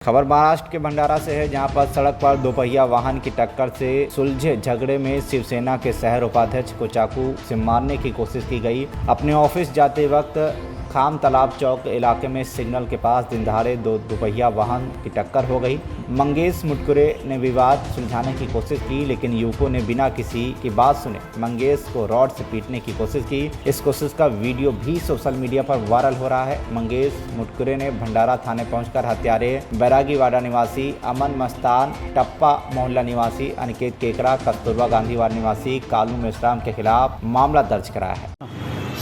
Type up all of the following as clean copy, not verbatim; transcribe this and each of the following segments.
खबर महाराष्ट्र के भंडारा से है, जहां पर सड़क पर दोपहिया वाहन की टक्कर से सुलझे झगड़े में शिवसेना के शहर उपाध्यक्ष को चाकू से मारने की कोशिश की गई। अपने ऑफिस जाते वक्त खाम तालाब चौक इलाके में सिग्नल के पास दिन दहाड़े दो दोपहिया वाहन की टक्कर हो गई। मंगेश मुटकुरे ने विवाद सुलझाने की कोशिश की, लेकिन युवकों ने बिना किसी की बात सुने मंगेश को रॉड से पीटने की कोशिश की। इस कोशिश का वीडियो भी सोशल मीडिया पर वायरल हो रहा है। मंगेश मुटकुरे ने भंडारा थाने पहुंचकर हत्यारे बैरागीवाड़ा निवासी अमन मस्तान, टप्पा मोहल्ला निवासी अनिकेत केकरा, कस्तूरबा गांधी वार्ड निवासी कालू मेश्राम के खिलाफ मामला दर्ज कराया है।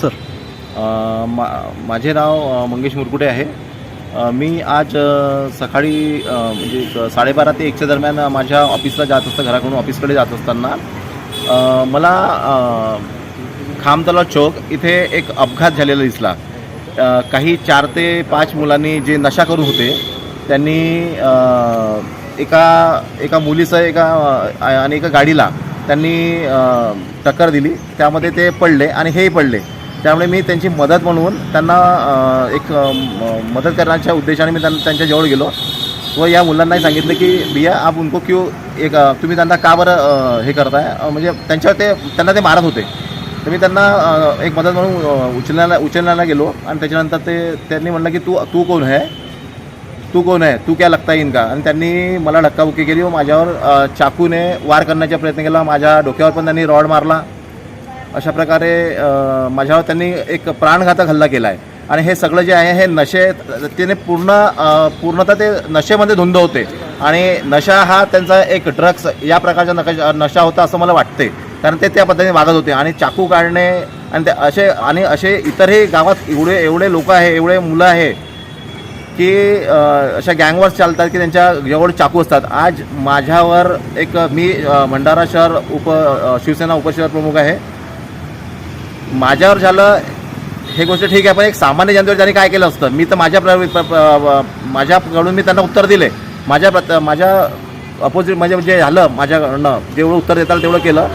सर माझे नाव मंगेश मुरकुटे आहे। मी आज सकाळी म्हणजे 12:30 ते 1च्या दरम्यान माझ्या ऑफिसला जात असता, घराकडून ऑफिसकडे जात असताना मला खाम तलाव चौक इथे एक अपघात झालेला दिसला। काही 4 ते 5 मुलांनी जे नशा करून होते त्यांनी एका मुलीसह आणि एका गाडीला त्यांनी टक्कर दिली। त्यामध्ये ते पडले आणि हेही पडले। त्यामुळे मी त्यांची मदत म्हणून त्यांना एक मदत करण्याच्या उद्देशाने मी त्यांच्या जवळ गेलो व या मुलांनाही सांगितलं की भैया आप उनको क्यों तुम्ही त्यांना का बरं हे करताय, म्हणजे त्यांना ते मारत होते। तर मी त्यांना एक मदत म्हणून उचलण्याला गेलो आणि त्याच्यानंतर त्यांनी म्हटलं की तू कोण है, तू क्या लगता है इनका, आणि त्यांनी मला धक्काबुक्की केली व माझ्यावर चाकूने वार करण्याचा प्रयत्न केला। माझ्या डोक्यावर पण त्यांनी रॉड मारला। अशा प्रकारे माझ्यावर त्यांनी एक प्राणघातक हल्ला केला आहे। आणि हे सगळं जे आहे हे त्याने पूर्णतः ते नशेमध्ये धुंद होते आणि नशा हा त्यांचा एक ड्रग्स या प्रकारचा नशा होता असं मला वाटते, कारण ते त्या पद्धतीने वागत होते। आणि चाकू काढणे आणि ते असे इतरही गावात एवढे लोक आहे, एवढे मुलं आहे की अशा गँगवर्स चालतात की त्यांच्या जवळ चाकू असतात। आज माझ्यावर मी भंडारा शहर शिवसेना उपशहर प्रमुख आहे। माझ्यावर झालं हे गोष्ट ठीक आहे, पण एक सामान्य जनतेवर त्यांनी काय केलं असतं मी तर माझ्याकडून मी त्यांना उत्तर दिले। माझ्या अपोजिट म्हणजे जे झालं माझ्याकडनं जेवढं उत्तर देता तेवढं केलं।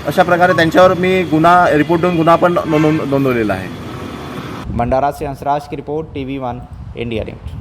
अशा प्रकारे त्यांच्यावर मी रिपोर्ट देऊन गुन्हा पण नोंदवलेला आहे। भंडारा से हंसराज की रिपोर्ट, TV1 इंडिया न्यूज।